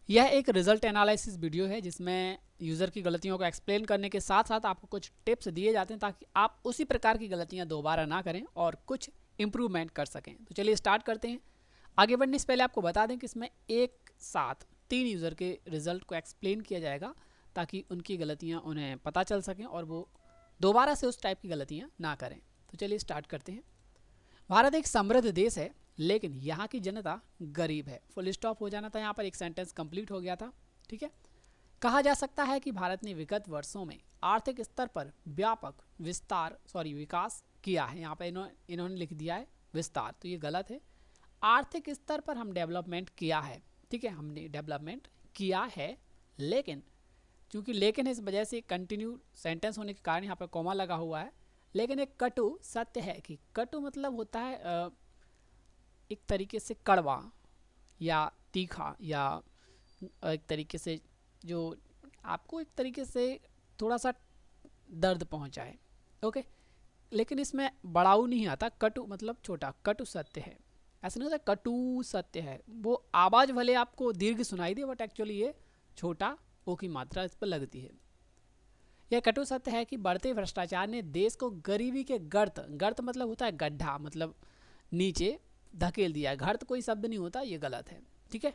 यह एक result analysis video है जिसमें यूज़र की गलतियों को एक्सप्लेन करने के साथ साथ आपको कुछ टिप्स दिए जाते हैं ताकि आप उसी प्रकार की गलतियां दोबारा ना करें और कुछ इम्प्रूवमेंट कर सकें। तो चलिए स्टार्ट करते हैं। आगे बढ़ने से पहले आपको बता दें कि इसमें एक साथ 3 यूज़र के रिजल्ट को एक्सप्लेन किया जाएगा ताकि उनकी गलतियाँ उन्हें पता चल सकें और वो दोबारा से उस टाइप की गलतियाँ ना करें। तो चलिए स्टार्ट करते हैं। भारत एक समृद्ध देश है लेकिन यहाँ की जनता गरीब है। फुल स्टॉप हो जाना था, यहाँ पर एक सेंटेंस कंप्लीट हो गया था। ठीक है। कहा जा सकता है कि भारत ने विगत वर्षों में आर्थिक स्तर पर व्यापक विकास किया है। यहाँ पर इन्होंने लिख दिया है विस्तार, तो ये गलत है। आर्थिक स्तर पर हम डेवलपमेंट किया है। ठीक है, हमने डेवलपमेंट किया है, लेकिन क्योंकि लेकिन इस वजह से कंटिन्यू सेंटेंस होने के कारण यहाँ पर कॉमा लगा हुआ है। लेकिन एक कटु सत्य है कि कटु मतलब होता है एक तरीके से कड़वा या तीखा या एक तरीके से जो आपको एक तरीके से थोड़ा सा दर्द पहुंचाए। ओके, लेकिन इसमें बढ़ाऊ नहीं आता। कटु मतलब छोटा, कटु सत्य है, ऐसा नहीं होता कटु सत्य है। वो आवाज़ भले आपको दीर्घ सुनाई दे बट एक्चुअली ये छोटा ओ की मात्रा इस पर लगती है। यह कटु सत्य है कि बढ़ते भ्रष्टाचार ने देश को गरीबी के गर्त मतलब होता है गड्ढा, मतलब नीचे धकेल दिया। गर्त कोई शब्द नहीं होता, ये गलत है। ठीक है,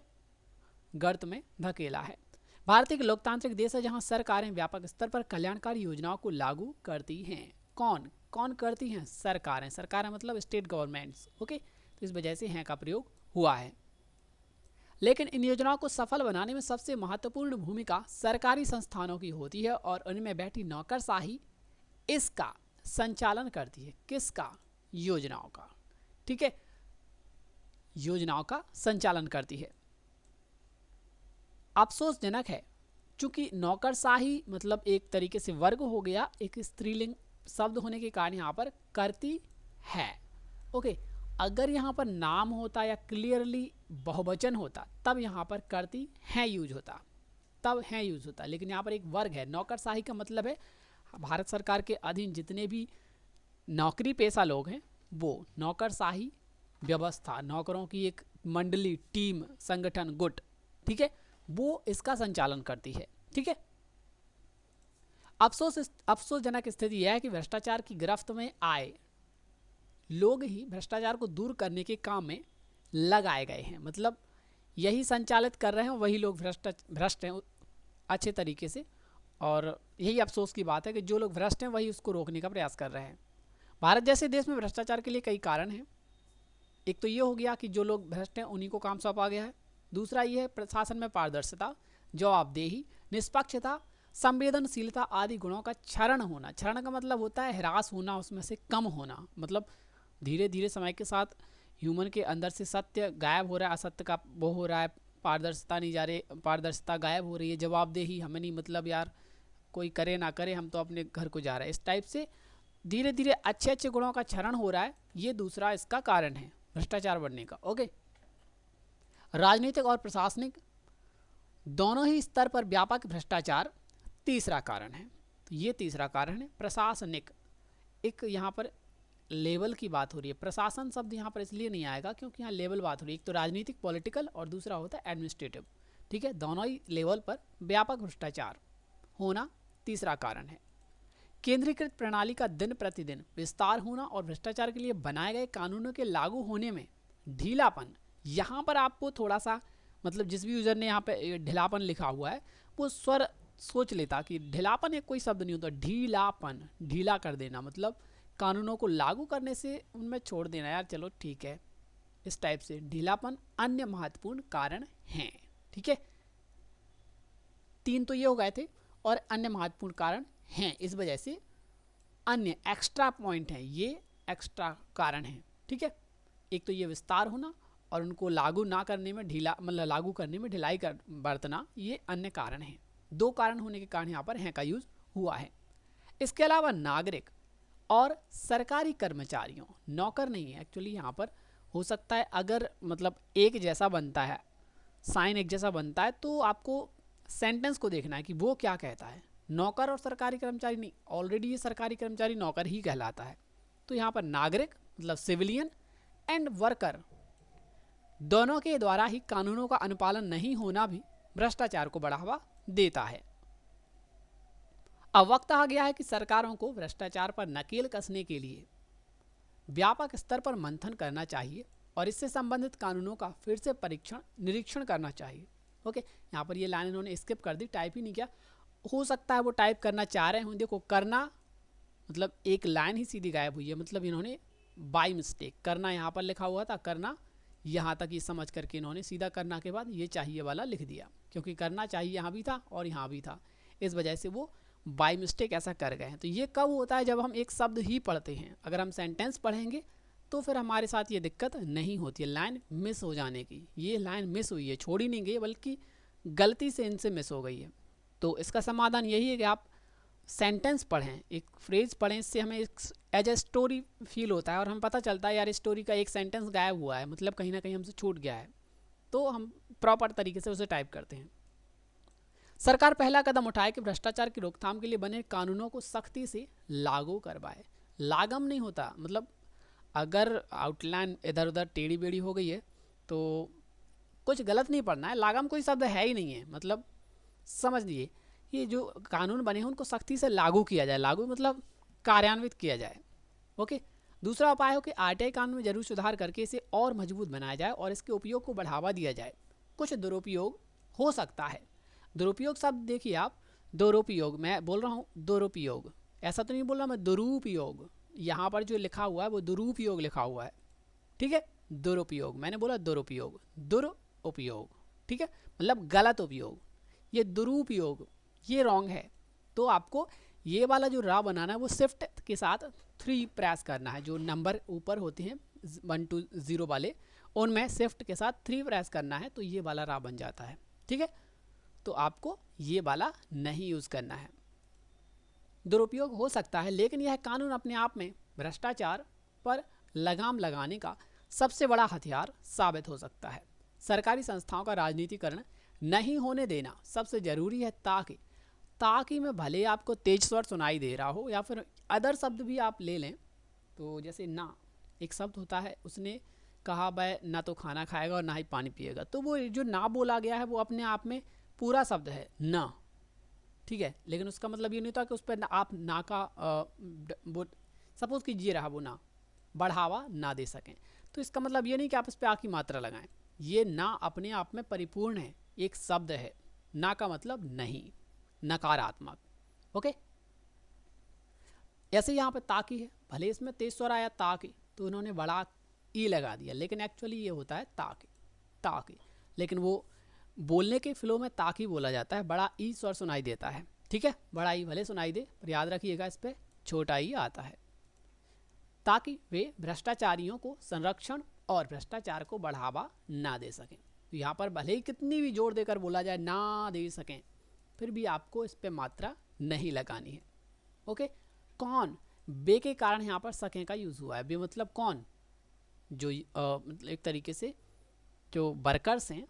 गर्त में धकेला है। भारत एक लोकतांत्रिक देश है जहां सरकारें व्यापक स्तर पर कल्याणकारी योजनाओं को लागू करती हैं। कौन कौन करती हैं? सरकारें। सरकारें मतलब स्टेट गवर्नमेंट्स। ओके, तो इस वजह से हैं का प्रयोग हुआ है। लेकिन इन योजनाओं को सफल बनाने में सबसे महत्वपूर्ण भूमिका सरकारी संस्थानों की होती है और उनमें बैठी नौकरशाही इसका संचालन करती है। किसका? योजनाओं का। ठीक है, योजनाओं का संचालन करती है। अफसोसजनक है चूंकि नौकरशाही मतलब एक तरीके से वर्ग हो गया, एक स्त्रीलिंग शब्द होने के कारण यहाँ पर करती है। ओके, अगर यहाँ पर नाम होता या क्लियरली बहुवचन होता तब यहाँ पर करती हैं यूज होता, तब हैं यूज होता। लेकिन यहाँ पर एक वर्ग है। नौकरशाही का मतलब है भारत सरकार के अधीन जितने भी नौकरी पेशा लोग हैं वो नौकरशाही व्यवस्था, नौकरों की एक मंडली, टीम, संगठन, गुट, ठीक है, वो इसका संचालन करती है। ठीक है। अफसोसजनक स्थिति यह है कि भ्रष्टाचार की गिरफ्त में आए लोग ही भ्रष्टाचार को दूर करने के काम में लगाए गए हैं। मतलब यही संचालित कर रहे हैं, वही लोग भ्रष्ट हैं अच्छे तरीके से। और यही अफसोस की बात है कि जो लोग भ्रष्ट हैं वही उसको रोकने का प्रयास कर रहे हैं। भारत जैसे देश में भ्रष्टाचार के लिए कई कारण हैं। एक तो ये हो गया कि जो लोग भ्रष्ट हैं उन्हीं को काम सौंपा गया है। दूसरा ये है प्रशासन में पारदर्शिता, जवाबदेही, निष्पक्षता, संवेदनशीलता आदि गुणों का क्षरण होना। क्षरण का मतलब होता है ह्रास होना, उसमें से कम होना। मतलब धीरे धीरे समय के साथ ह्यूमन के अंदर से सत्य गायब हो रहा है, असत्य का वो हो रहा है, पारदर्शिता नहीं जा रही, पारदर्शिता गायब हो रही है, जवाबदेही हमें नहीं, मतलब यार कोई करे ना करे हम तो अपने घर को जा रहे हैं, इस टाइप से धीरे धीरे अच्छे अच्छे गुणों का क्षरण हो रहा है। ये दूसरा इसका कारण है भ्रष्टाचार बढ़ने का। ओके, राजनीतिक और प्रशासनिक दोनों ही स्तर पर व्यापक भ्रष्टाचार तीसरा कारण है। तो ये तीसरा कारण है। प्रशासनिक, एक यहाँ पर लेवल की बात हो रही है। प्रशासन शब्द यहाँ पर इसलिए नहीं आएगा क्योंकि यहाँ लेवल बात हो रही है। एक तो राजनीतिक पॉलिटिकल और दूसरा होता है एडमिनिस्ट्रेटिव। ठीक है, दोनों ही लेवल पर व्यापक भ्रष्टाचार होना तीसरा कारण है। केंद्रीकृत प्रणाली का दिन प्रतिदिन विस्तार होना और भ्रष्टाचार के लिए बनाए गए कानूनों के लागू होने में ढीलापन। यहाँ पर आपको थोड़ा सा मतलब जिस भी यूजर ने यहाँ पे ढीलापन लिखा हुआ है वो स्वर सोच लेता कि ढीलापन एक कोई शब्द नहीं होता। ढीलापन, ढीला कर देना, मतलब कानूनों को लागू करने से उनमें छोड़ देना, यार चलो ठीक है, इस टाइप से ढीलापन अन्य महत्वपूर्ण कारण हैं। ठीक है, 3 तो ये हो गए थे और अन्य महत्वपूर्ण कारण हैं। इस वजह से अन्य एक्स्ट्रा पॉइंट हैं, ये एक्स्ट्रा कारण हैं। ठीक है, एक तो ये विस्तार होना और उनको लागू ना करने में मतलब लागू करने में ढिलाई बरतना, ये अन्य कारण हैं। 2 कारण होने के कारण यहाँ पर हैं का यूज हुआ है। इसके अलावा नागरिक और सरकारी कर्मचारियों, नौकर नहीं है एक्चुअली, यहाँ पर हो सकता है अगर मतलब एक जैसा बनता है, साइन एक जैसा बनता है, तो आपको सेंटेंस को देखना है कि वो क्या कहता है। नौकर और सरकारी कर्मचारी नहीं, ऑलरेडी ये सरकारी कर्मचारी नौकर ही कहलाता है। तो यहाँ पर नागरिक मतलब सिविलियन एंड वर्कर दोनों के द्वारा ही कानूनों का अनुपालन नहीं होना भी भ्रष्टाचार को बढ़ावा देता है। अब वक्त आ गया है कि सरकारों को भ्रष्टाचार पर नकेल कसने के लिए व्यापक स्तर पर मंथन करना चाहिए और इससे संबंधित कानूनों का फिर से परीक्षण निरीक्षण करना चाहिए। ओके, यहाँ पर ये लाइन इन्होंने स्किप कर दी, टाइप ही नहीं किया। हो सकता है वो टाइप करना चाह रहे हों। देखो करना मतलब एक लाइन ही सीधी गायब हुई है, मतलब इन्होंने बाय मिस्टेक करना यहाँ पर लिखा हुआ था, करना यहाँ तक ये समझ करके इन्होंने सीधा करना के बाद ये चाहिए वाला लिख दिया, क्योंकि करना चाहिए यहाँ भी था और यहाँ भी था, इस वजह से वो बाय मिस्टेक ऐसा कर गए हैं। तो ये कब होता है? जब हम एक शब्द ही पढ़ते हैं। अगर हम सेंटेंस पढ़ेंगे तो फिर हमारे साथ ये दिक्कत नहीं होती है लाइन मिस हो जाने की। ये लाइन मिस हुई है, छोड़ी नहीं गई, बल्कि गलती से इनसे मिस हो गई है। तो इसका समाधान यही है कि आप सेंटेंस पढ़ें, एक फ्रेज पढ़ें, इससे हमें एज ए स्टोरी फील होता है और हमें पता चलता है यार स्टोरी का एक सेंटेंस गायब हुआ है, मतलब कहीं ना कहीं हमसे छूट गया है, तो हम प्रॉपर तरीके से उसे टाइप करते हैं। सरकार पहला कदम उठाए कि भ्रष्टाचार की रोकथाम के लिए बने कानूनों को सख्ती से लागू करवाए। लागम नहीं होता, मतलब अगर आउटलाइन इधर उधर टेढ़ी बेढ़ी हो गई है तो कुछ गलत नहीं पढ़ना है, लागाम कोई शब्द है ही नहीं है। मतलब समझ लीजिए ये जो कानून बने हैं उनको सख्ती से लागू किया जाए, लागू मतलब कार्यान्वित किया जाए। ओके, दूसरा उपाय हो कि आरटीआई कानून में जरूर सुधार करके इसे और मजबूत बनाया जाए और इसके उपयोग को बढ़ावा दिया जाए। कुछ दुरुपयोग हो सकता है। दुरुपयोग शब्द देखिए आप, दुरुपयोग मैं बोल रहा हूँ, दुरुपयोग ऐसा तो नहीं बोल रहा मैं, दुरुपयोग यहाँ पर जो लिखा हुआ है वो दुरुपयोग लिखा हुआ है, ठीक है। दुरुपयोग मैंने बोला दुरुपयोग, दुरुपयोग ठीक है, मतलब गलत उपयोग। ये दुरुपयोग ये रॉन्ग है, तो आपको ये वाला जो रा बनाना है वो शिफ्ट के साथ 3 प्रेस करना है। जो नंबर ऊपर होते हैं 1 to 0 वाले, उनमें शिफ्ट के साथ 3 प्रेस करना है, तो ये वाला रा बन जाता है, ठीक है। तो आपको ये वाला नहीं यूज़ करना है। दुरुपयोग हो सकता है, लेकिन यह कानून अपने आप में भ्रष्टाचार पर लगाम लगाने का सबसे बड़ा हथियार साबित हो सकता है। सरकारी संस्थाओं का राजनीतिकरण नहीं होने देना सबसे ज़रूरी है, ताकि मैं भले आपको तेज स्वर सुनाई दे रहा हो या फिर अदर शब्द भी आप ले लें। तो जैसे ना एक शब्द होता है, उसने कहा वह ना तो खाना खाएगा और ना ही पानी पिएगा, तो वो जो ना बोला गया है वो अपने आप में पूरा शब्द है ना, ठीक है। लेकिन उसका मतलब ये नहीं होता कि उस पर आप ना का वो सपोज कीजिए रहा वो ना बढ़ावा ना दे सकें, तो इसका मतलब ये नहीं कि आप इस पर आ की मात्रा लगाएं। ये ना अपने आप में परिपूर्ण है, एक शब्द है। ना का मतलब नहीं, नकारात्मक। ओके, ऐसे यहाँ पे ताकि है, भले इसमें तेज स्वर आया ताकि, तो उन्होंने बड़ा ई लगा दिया, लेकिन एक्चुअली ये होता है ताकि, लेकिन वो बोलने के फ्लो में ताकि बोला जाता है, बड़ा ई स्वर सुनाई देता है, ठीक है। बड़ा ई भले सुनाई दे, पर याद रखिएगा इस पर छोटा ई आता है, ताकि वे भ्रष्टाचारियों को संरक्षण और भ्रष्टाचार को बढ़ावा ना दे सकें। तो यहाँ पर भले ही कितनी भी जोर देकर बोला जाए ना दे सकें, फिर भी आपको इस पर मात्रा नहीं लगानी है। ओके, कौन बे के कारण यहाँ पर सकें का यूज़ हुआ है। बे मतलब कौन, जो मतलब एक तरीके से जो वर्कर्स हैं,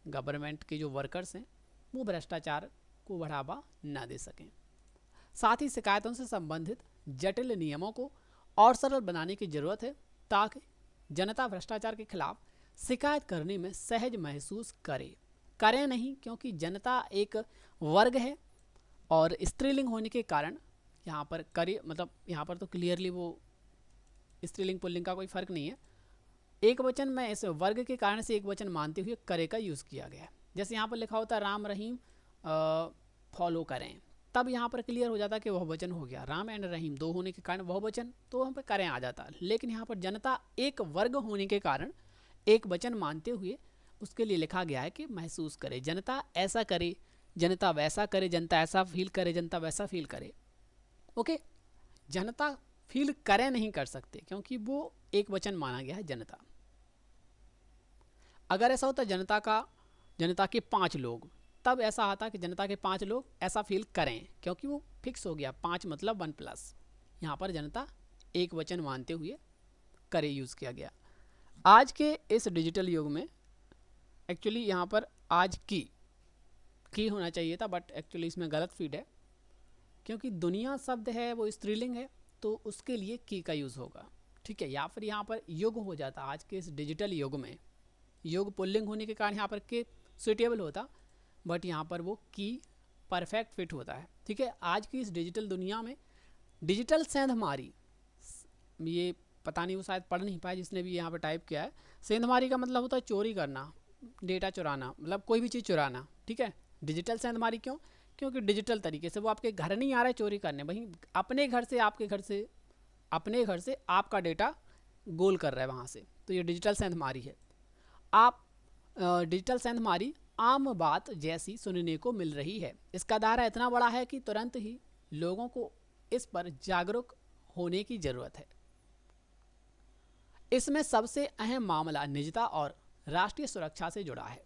गवर्नमेंट के जो वर्कर्स हैं, वो भ्रष्टाचार को बढ़ावा ना दे सकें। साथ ही शिकायतों से संबंधित जटिल नियमों को और सरल बनाने की ज़रूरत है, ताकि जनता भ्रष्टाचार के खिलाफ शिकायत करने में सहज महसूस करें नहीं, क्योंकि जनता एक वर्ग है और स्त्रीलिंग होने के कारण यहाँ पर करे, मतलब यहाँ पर तो क्लियरली वो स्त्रीलिंग पुल्लिंग का कोई फ़र्क नहीं है। एक वचन में इस वर्ग के कारण से एक वचन मानते हुए करे का यूज़ किया गया है। जैसे यहाँ पर लिखा होता है राम रहीम फॉलो करें, तब यहाँ पर क्लियर हो जाता कि वह वचन हो गया। राम एंड रहीम दो होने के कारण वह वचन, तो हम पे करें आ जाता। लेकिन यहाँ पर जनता एक वर्ग होने के कारण एक वचन मानते हुए उसके लिए लिखा गया है कि महसूस करे, जनता ऐसा करे, जनता वैसा करे, जनता ऐसा फील करे, जनता वैसा फील करे। ओके, जनता फील करें नहीं कर सकते, क्योंकि वो एक वचन माना गया है जनता। अगर ऐसा होता जनता के 5 लोग, तब ऐसा आता कि जनता के 5 लोग ऐसा फील करें, क्योंकि वो फिक्स हो गया, 5 मतलब 1+। यहाँ पर जनता एक वचन मानते हुए करे यूज़ किया गया। आज के इस डिजिटल युग में एक्चुअली यहाँ पर आज की होना चाहिए था, बट एक्चुअली इसमें गलत फीड है, क्योंकि दुनिया शब्द है वो स्त्रीलिंग है, तो उसके लिए की का यूज़ होगा, ठीक है। या फिर यहाँ पर युग हो जाता। आज के इस डिजिटल युग में युग पुल्लिंग होने के कारण यहाँ पर के सुइटेबल होता, बट यहाँ पर वो की परफेक्ट फिट होता है। ठीक है, आज की इस डिजिटल दुनिया में डिजिटल सेंधमारी, ये पता नहीं वो शायद पढ़ नहीं पाए जिसने भी यहाँ पर टाइप किया है। सेंधमारी का मतलब होता है चोरी करना, डेटा चुराना, मतलब कोई भी चीज़ चुराना। ठीक है, डिजिटल सेंधमारी क्यों? क्योंकि डिजिटल तरीके से वो आपके घर नहीं आ रहा है चोरी करने, वहीं अपने घर से, आपके घर से, अपने घर से आपका डेटा गोल कर रहा है वहाँ से, तो ये डिजिटल सेंधमारी है। आप डिजिटल सेंधमारी आम बात जैसी सुनने को मिल रही है। इसका दायरा इतना बड़ा है कि तुरंत ही लोगों को इस पर जागरूक होने की ज़रूरत है। इसमें सबसे अहम मामला निजता और राष्ट्रीय सुरक्षा से जुड़ा है,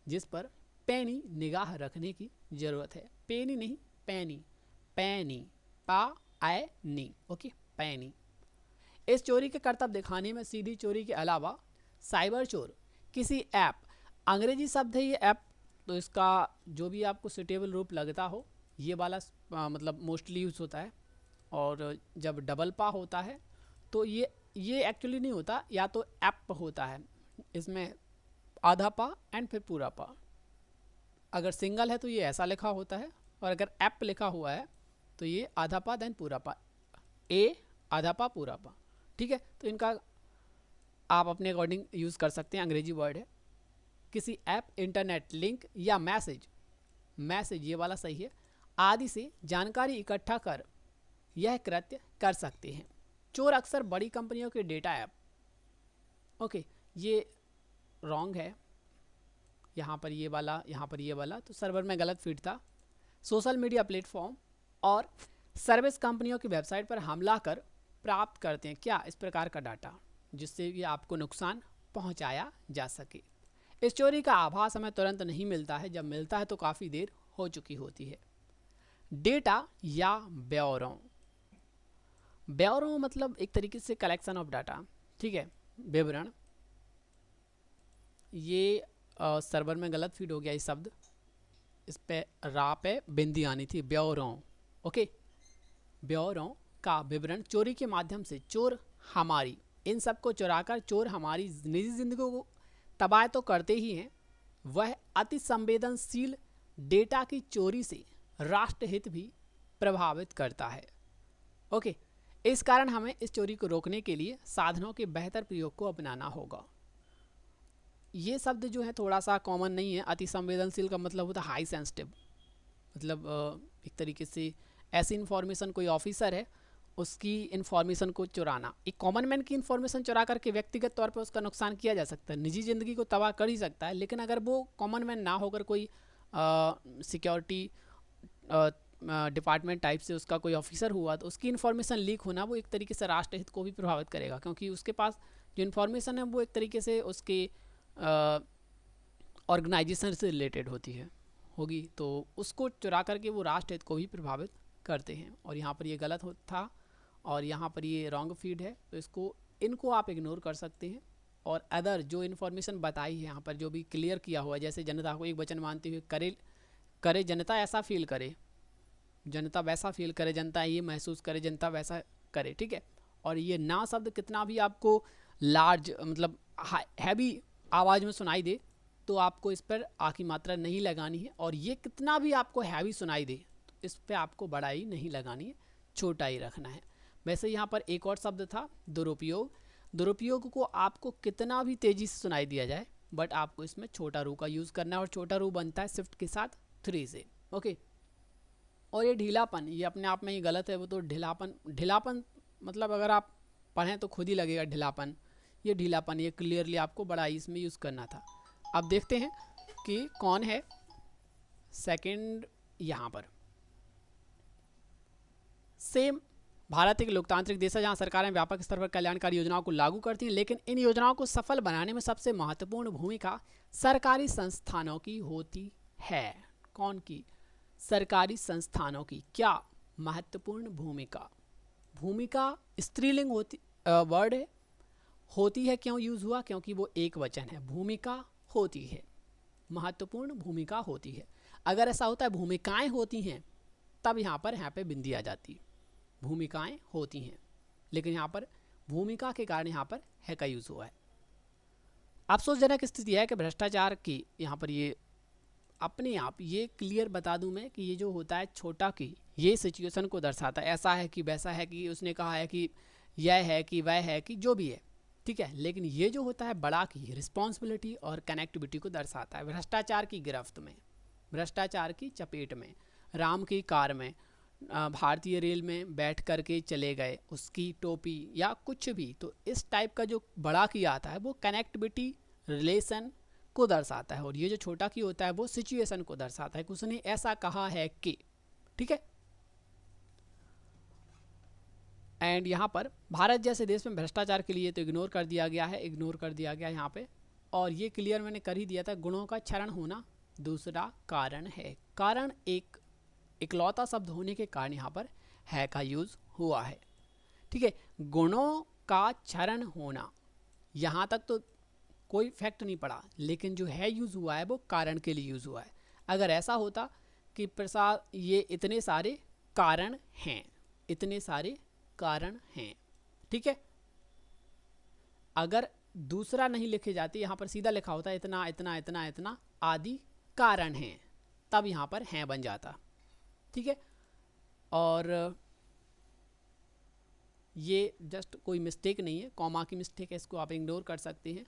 जिस पर पैनी निगाह रखने की ज़रूरत है। पैनी नहीं, पैनी, पैनी, पा आय नी, ओके, पैनी। इस चोरी के करतब दिखाने में सीधी चोरी के अलावा साइबर चोर किसी ऐप, अंग्रेजी शब्द है ये ऐप, तो इसका जो भी आपको सुटेबल रूप लगता हो ये वाला मतलब मोस्टली यूज़ होता है। और जब डबल पा होता है तो ये एक्चुअली नहीं होता, या तो ऐप होता है, इसमें आधा पा एंड फिर पूरा पा। अगर सिंगल है तो ये ऐसा लिखा होता है, और अगर ऐप लिखा हुआ है तो ये आधा पा देन पूरा पा, ए आधा पा पूरा पा। ठीक है, तो इनका आप अपने अकॉर्डिंग यूज़ कर सकते हैं, अंग्रेजी वर्ड है। किसी ऐप, इंटरनेट लिंक या मैसेज ये वाला सही है, आदि से जानकारी इकट्ठा कर यह कृत्य कर सकते हैं। चोर अक्सर बड़ी कंपनियों के डेटा ऐप, ओके, ये रॉन्ग है, यहाँ पर ये वाला, यहाँ पर ये वाला, तो सर्वर में गलत फीड था। सोशल मीडिया प्लेटफॉर्म और सर्विस कंपनियों की वेबसाइट पर हमला कर प्राप्त करते हैं क्या इस प्रकार का डाटा, जिससे कि आपको नुकसान पहुंचाया जा सके। इस चोरी का आभास हमें तुरंत नहीं मिलता है, जब मिलता है तो काफ़ी देर हो चुकी होती है। डेटा या ब्यौरों, ब्यौरों मतलब एक तरीके से कलेक्शन ऑफ डाटा। ठीक है, विवरण, ये सर्वर में गलत फीड हो गया ये शब्द, इस पे रा पे बिंदी आनी थी, ब्यौरों, ओके। ब्यौरों का विवरण, चोरी के माध्यम से चोर हमारी, इन सब को चुराकर चोर हमारी निजी जिंदगी को तबाह तो करते ही हैं, वह अति संवेदनशील डेटा की चोरी से राष्ट्रहित भी प्रभावित करता है। ओके, इस कारण हमें इस चोरी को रोकने के लिए साधनों के बेहतर प्रयोग को अपनाना होगा। ये शब्द जो है थोड़ा सा कॉमन नहीं है। अति संवेदनशील का मतलब होता है हाई सेंसिटिव, मतलब एक तरीके से ऐसी इन्फॉर्मेशन, कोई ऑफिसर है उसकी इन्फॉर्मेशन को चुराना, एक कॉमन मैन की इन्फॉर्मेशन चुरा करके व्यक्तिगत तौर पर उसका नुकसान किया जा सकता है, निजी ज़िंदगी को तबाह कर ही सकता है। लेकिन अगर वो कॉमन मैन ना होकर कोई सिक्योरिटी डिपार्टमेंट टाइप से उसका कोई ऑफिसर हुआ, तो उसकी इन्फॉर्मेशन लीक होना वो एक तरीके से राष्ट्रहित को भी प्रभावित करेगा, क्योंकि उसके पास जो इन्फॉर्मेशन है वो एक तरीके से उसके ऑर्गेनाइजेशन से रिलेटेड होगी, तो उसको चुरा करके वो राष्ट्रहित को भी प्रभावित करते हैं। और यहाँ पर ये गलत था और यहाँ पर ये रॉन्ग फीड है, तो इनको आप इग्नोर कर सकते हैं। और अदर जो इन्फॉर्मेशन बताई है यहाँ पर, जो भी क्लियर किया हुआ है, जैसे जनता को एक वचन मानते हुए करे जनता ऐसा फील करे, जनता वैसा फील करे, जनता ये महसूस करे, जनता वैसा करे। ठीक है, और ये ना शब्द कितना भी आपको लार्ज मतलब हैवी आवाज़ में सुनाई दे तो आपको इस पर आ की मात्रा नहीं लगानी है, और ये कितना भी आपको हैवी सुनाई दे तो इस पर आपको बड़ाई नहीं लगानी है, छोटा ही रखना है। वैसे यहाँ पर एक और शब्द था दुरुपयोग। दुरुपयोग को आपको कितना भी तेज़ी से सुनाई दिया जाए, बट आपको इसमें छोटा रू का यूज़ करना है, और छोटा रू बनता है शिफ्ट के साथ 3 से, ओके। और ये ढीलापन, ये अपने आप में ही गलत है, वो तो ढीलापन मतलब अगर आप पढ़ें तो खुद ही लगेगा ढीलापन, ये ढीलापन, ये क्लियरली आपको बड़ा इसमें यूज़ करना था। अब देखते हैं कि कौन है सेकंड यहाँ पर। सेम भारत एक लोकतांत्रिक देश है जहाँ सरकारें व्यापक स्तर पर कल्याणकारी योजनाओं को लागू करती हैं, लेकिन इन योजनाओं को सफल बनाने में सबसे महत्वपूर्ण भूमिका सरकारी संस्थानों की होती है। कौन की? सरकारी संस्थानों की। क्या महत्वपूर्ण भूमिका? भूमिका स्त्रीलिंग वर्ड है, होती है क्यों यूज़ हुआ? क्योंकि वो एक वचन है। भूमिका होती है, महत्वपूर्ण भूमिका होती है। अगर ऐसा होता है भूमिकाएं होती हैं, तब यहाँ पे बिंदी आ जाती। भूमिकाएं होती हैं, लेकिन यहाँ पर भूमिका के कारण यहाँ पर है का यूज़ हुआ है। अफसोसजनक स्थिति है कि भ्रष्टाचार की यहाँ पर ये अपने आप ये क्लियर बता दूं मैं कि ये जो होता है छोटा की, ये सिचुएशन को दर्शाता है, ऐसा है कि वैसा है कि उसने कहा है कि यह है कि वह है कि जो भी है, ठीक है। लेकिन ये जो होता है बड़ा की, रिस्पॉन्सिबिलिटी और कनेक्टिविटी को दर्शाता है। भ्रष्टाचार की गिरफ्त में, भ्रष्टाचार की चपेट में, राम की कार में, भारतीय रेल में बैठ करके चले गए, उसकी टोपी या कुछ भी, तो इस टाइप का जो बड़ा की आता है वो कनेक्टिविटी, रिलेशन को दर्शाता है। और ये जो छोटा की होता है वो सिचुएशन को दर्शाता है कि उसने ऐसा कहा है कि, ठीक है। एंड यहाँ पर भारत जैसे देश में भ्रष्टाचार के लिए तो इग्नोर कर दिया गया है, इग्नोर कर दिया गया यहाँ पे। और ये क्लियर मैंने कर ही दिया था, गुणों का क्षरण होना दूसरा कारण है। कारण एक इकलौता शब्द होने के कारण यहाँ पर है का यूज हुआ है, ठीक है। गुणों का क्षरण होना, यहाँ तक तो कोई फैक्ट नहीं पड़ा, लेकिन जो है यूज हुआ है वो कारण के लिए यूज हुआ है। अगर ऐसा होता कि प्रसाद ये इतने सारे कारण हैं, इतने सारे कारण हैं, ठीक है। अगर दूसरा नहीं लिखे जाते, यहाँ पर सीधा लिखा होता इतना इतना इतना इतना आदि कारण हैं, तब यहाँ पर हैं बन जाता, ठीक है। और ये जस्ट कोई मिस्टेक नहीं है, कॉमा की मिस्टेक है, इसको आप इग्नोर कर सकते हैं।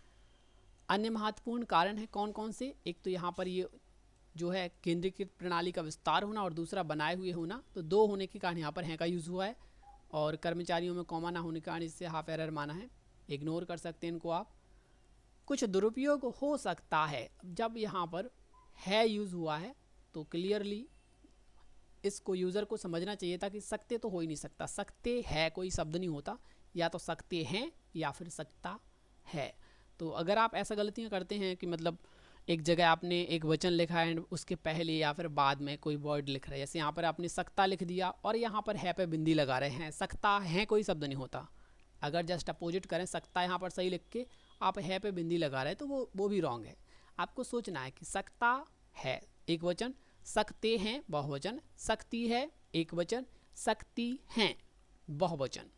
अन्य महत्वपूर्ण कारण है कौन कौन से, एक तो यहाँ पर ये जो है केंद्रीकृत प्रणाली का विस्तार होना, और दूसरा बनाए हुए होना। तो दो होने के कारण यहाँ पर हैं का यूज़ हुआ है, और कर्मचारियों में कॉमा ना होने के कारण इससे हाफ एरर माना है, इग्नोर कर सकते हैं इनको आप। कुछ दुरुपयोग हो सकता है, जब यहाँ पर है यूज़ हुआ है तो क्लियरली इसको यूज़र को समझना चाहिए था कि सकते तो हो ही नहीं सकता, सकते है कोई शब्द नहीं होता, या तो सकते हैं या फिर सकता है। तो अगर आप ऐसा गलतियाँ करते हैं कि मतलब एक जगह आपने एक वचन लिखा है उसके पहले या फिर बाद में कोई वर्ड लिख रहा है, जैसे यहाँ पर आपने सकता लिख दिया और यहाँ पर है पे बिंदी लगा रहे हैं, सकता है कोई शब्द नहीं होता। अगर जस्ट अपोजिट करें, सकता यहाँ पर सही लिख के आप है पे बिंदी लगा रहे हैं तो वो भी रॉन्ग है। आपको सोचना है कि सकता है एक वचन, सकते हैं बहुवचन, सकती है एक वचन, सकती हैं बहुवचन,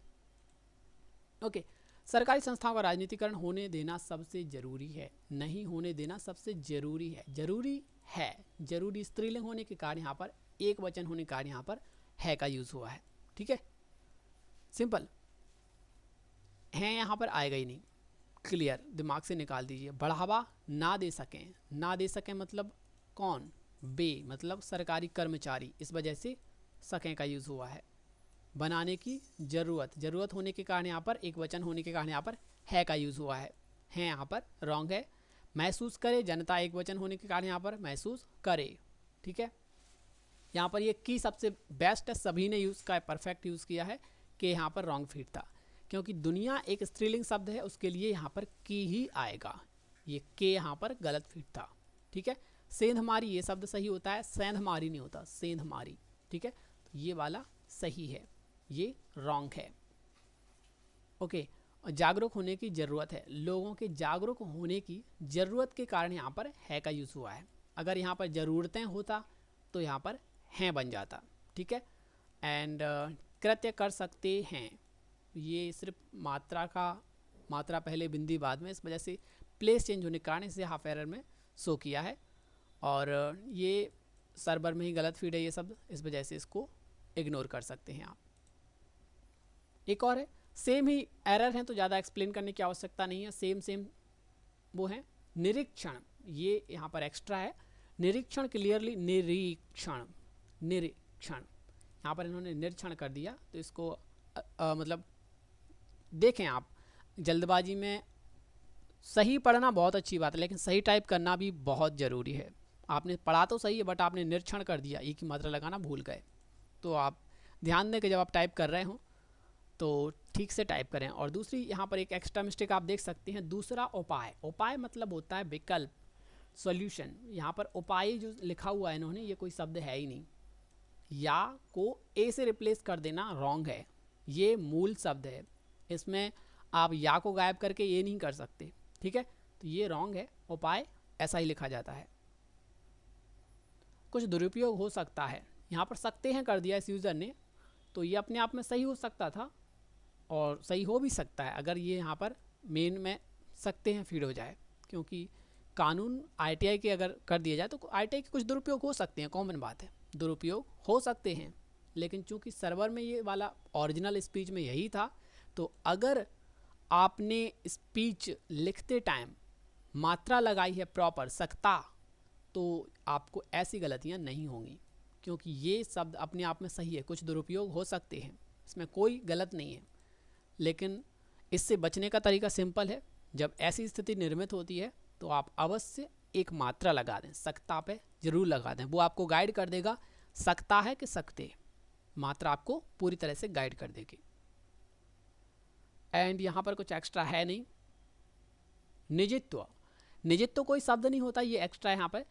ओके। सरकारी संस्थाओं का राजनीतिकरण होने देना सबसे जरूरी है, नहीं होने देना सबसे जरूरी है। जरूरी है, जरूरी स्त्रीलिंग होने के कारण यहाँ पर, एक वचन होने के कारण यहाँ पर है का यूज हुआ है, ठीक है, सिंपल है, यहाँ पर आएगा ही नहीं, क्लियर, दिमाग से निकाल दीजिए। बढ़ावा ना दे सकें, ना दे सकें मतलब कौन, बे मतलब सरकारी कर्मचारी, इस वजह से सकें का यूज हुआ है। बनाने की जरूरत, जरूरत होने के कारण यहाँ पर, एक वचन होने के कारण यहाँ पर है का यूज हुआ है यहाँ पर रॉन्ग है। महसूस करे, जनता एक वचन होने के कारण यहाँ पर महसूस करे, ठीक है। यहाँ पर ये की सबसे बेस्ट है, सभी ने यूज का परफेक्ट यूज किया है, कि यहाँ पर रॉन्ग फिट था, क्योंकि दुनिया एक स्त्रीलिंग शब्द है, उसके लिए यहाँ पर की ही आएगा, ये के यहाँ पर गलत फिट था, ठीक है। सेंध हमारी ये शब्द सही होता है, सेंध हमारी नहीं होता, सेंध हमारी, ठीक है। तो ये वाला सही है, ये रॉन्ग है, ओके। और जागरूक होने की ज़रूरत है, लोगों के जागरूक होने की ज़रूरत के कारण यहाँ पर है का यूज़ हुआ है। अगर यहाँ पर ज़रूरतें होता तो यहाँ पर हैं बन जाता, ठीक है। एंड कृत्य कर सकते हैं, ये सिर्फ मात्रा पहले बिंदी बाद में, इस वजह से प्लेस चेंज होने के कारण इसे हाफ एरर में शो किया है, और ये सर्वर में ही गलत फीड है ये शब्द, इस वजह से इसको इग्नोर कर सकते हैं आप। एक और है, सेम ही एरर हैं तो ज़्यादा एक्सप्लेन करने की आवश्यकता नहीं है, सेम वो है निरीक्षण, ये यहाँ पर एक्स्ट्रा है, निरीक्षण क्लियरली निरीक्षण, यहाँ पर इन्होंने निरीक्षण कर दिया, तो इसको मतलब देखें आप, जल्दबाजी में सही पढ़ना बहुत अच्छी बात है, लेकिन सही टाइप करना भी बहुत ज़रूरी है। आपने पढ़ा तो सही है, बट आपने निरीक्षण कर दिया, ई की मात्रा लगाना भूल गए, तो आप ध्यान दें कि जब आप टाइप कर रहे हो तो ठीक से टाइप करें। और दूसरी यहाँ पर एक एक्स्ट्रा मिस्टेक आप देख सकते हैं, दूसरा उपाय, उपाय मतलब होता है विकल्प, सॉल्यूशन। यहाँ पर उपाय जो लिखा हुआ है इन्होंने, ये कोई शब्द है ही नहीं, या को ए से रिप्लेस कर देना रॉन्ग है, ये मूल शब्द है, इसमें आप या को गायब करके ये नहीं कर सकते, ठीक है। तो ये रॉन्ग है, उपाय ऐसा ही लिखा जाता है। कुछ दुरुपयोग हो सकता है, यहाँ पर सकते हैं कर दिया इस यूज़र ने, तो ये अपने आप में सही हो सकता था और सही हो भी सकता है, अगर ये यहाँ पर मेन में सकते हैं फीड हो जाए, क्योंकि कानून ITI के अगर कर दिया जाए तो ITI के कुछ दुरुपयोग हो सकते हैं, कॉमन बात है, दुरुपयोग हो सकते हैं। लेकिन चूंकि सर्वर में ये वाला ओरिजिनल स्पीच में यही था, तो अगर आपने स्पीच लिखते टाइम मात्रा लगाई है प्रॉपर सकता, तो आपको ऐसी गलतियां नहीं होंगी, क्योंकि ये शब्द अपने आप में सही है। कुछ दुरुपयोग हो सकते हैं, इसमें कोई गलत नहीं है, लेकिन इससे बचने का तरीका सिंपल है। जब ऐसी स्थिति निर्मित होती है तो आप अवश्य एक मात्रा लगा दें, सकता पे जरूर लगा दें, वो आपको गाइड कर देगा सकता है कि सकते, मात्रा आपको पूरी तरह से गाइड कर देगी। एंड यहाँ पर कुछ एक्स्ट्रा है नहीं। निजित्व, निजित्व कोई शब्द नहीं होता, ये एक्स्ट्रा है यहाँ पर।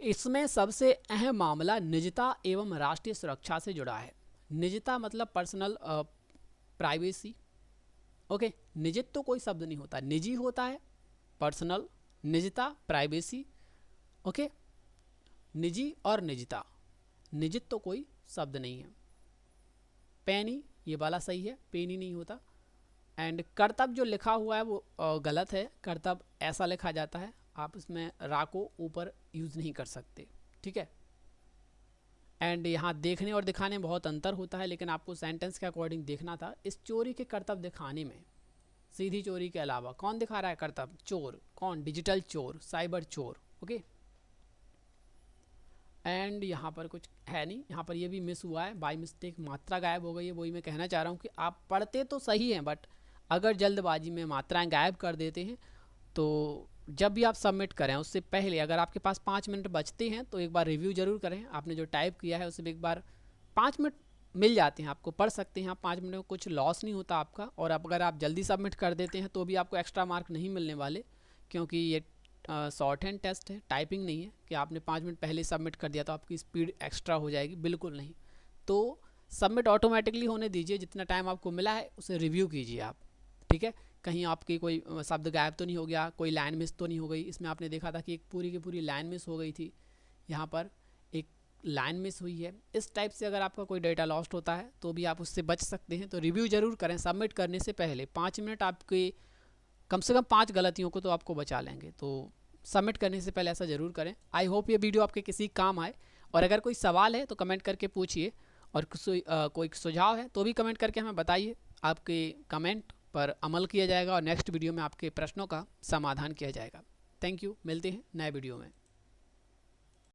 इसमें सबसे अहम मामला निजता एवं राष्ट्रीय सुरक्षा से जुड़ा है। निजता मतलब पर्सनल प्राइवेसी, ओके। निजित्व कोई शब्द नहीं होता, निजी होता है, पर्सनल, निजता, प्राइवेसी, ओके। निजी और निजता, निजित्व कोई शब्द नहीं है। पेनी, ये वाला सही है, पेनी नहीं होता। एंड कर्तव्य जो लिखा हुआ है वो गलत है, कर्तव्य ऐसा लिखा जाता है, आप इसमें रा को ऊपर यूज़ नहीं कर सकते, ठीक है। एंड यहाँ देखने और दिखाने में बहुत अंतर होता है, लेकिन आपको सेंटेंस के अकॉर्डिंग देखना था। इस चोरी के कर्तव्य दिखाने में सीधी चोरी के अलावा कौन दिखा रहा है कर्तव्य? चोर। कौन? डिजिटल चोर, साइबर चोर, ओके। एंड यहाँ पर कुछ है नहीं, यहाँ पर ये भी मिस हुआ है, बाय मिस्टेक मात्रा गायब हो गई है। वही मैं कहना चाह रहा हूँ कि आप पढ़ते तो सही हैं, बट अगर जल्दबाजी में मात्राएं गायब कर देते हैं तो जब भी आप सबमिट करें उससे पहले अगर आपके पास 5 मिनट बचते हैं तो एक बार रिव्यू जरूर करें। आपने जो टाइप किया है उसे एक बार 5 मिनट मिल जाते हैं, आपको पढ़ सकते हैं आप 5 मिनट में, कुछ लॉस नहीं होता आपका। और अब अगर आप जल्दी सबमिट कर देते हैं तो भी आपको एक्स्ट्रा मार्क नहीं मिलने वाले, क्योंकि ये शॉर्ट हैंड टेस्ट है, टाइपिंग नहीं है कि आपने 5 मिनट पहले सबमिट कर दिया तो आपकी स्पीड एक्स्ट्रा हो जाएगी, बिल्कुल नहीं। तो सबमिट ऑटोमेटिकली होने दीजिए, जितना टाइम आपको मिला है उसे रिव्यू कीजिए आप, ठीक है। कहीं आपकी कोई शब्द गायब तो नहीं हो गया, कोई लाइन मिस तो नहीं हो गई। इसमें आपने देखा था कि एक पूरी की पूरी लाइन मिस हो गई थी, यहाँ पर एक लाइन मिस हुई है। इस टाइप से अगर आपका कोई डेटा लॉस्ट होता है तो भी आप उससे बच सकते हैं। तो रिव्यू जरूर करें सबमिट करने से पहले। 5 मिनट आपके कम से कम 5 गलतियों को तो आपको बचा लेंगे, तो सबमिट करने से पहले ऐसा ज़रूर करें। आई होप ये वीडियो आपके किसी काम आए, और अगर कोई सवाल है तो कमेंट करके पूछिए, और कोई सुझाव है तो भी कमेंट करके हमें बताइए। आपके कमेंट पर अमल किया जाएगा और नेक्स्ट वीडियो में आपके प्रश्नों का समाधान किया जाएगा। थैंक यू, मिलते हैं नए वीडियो में।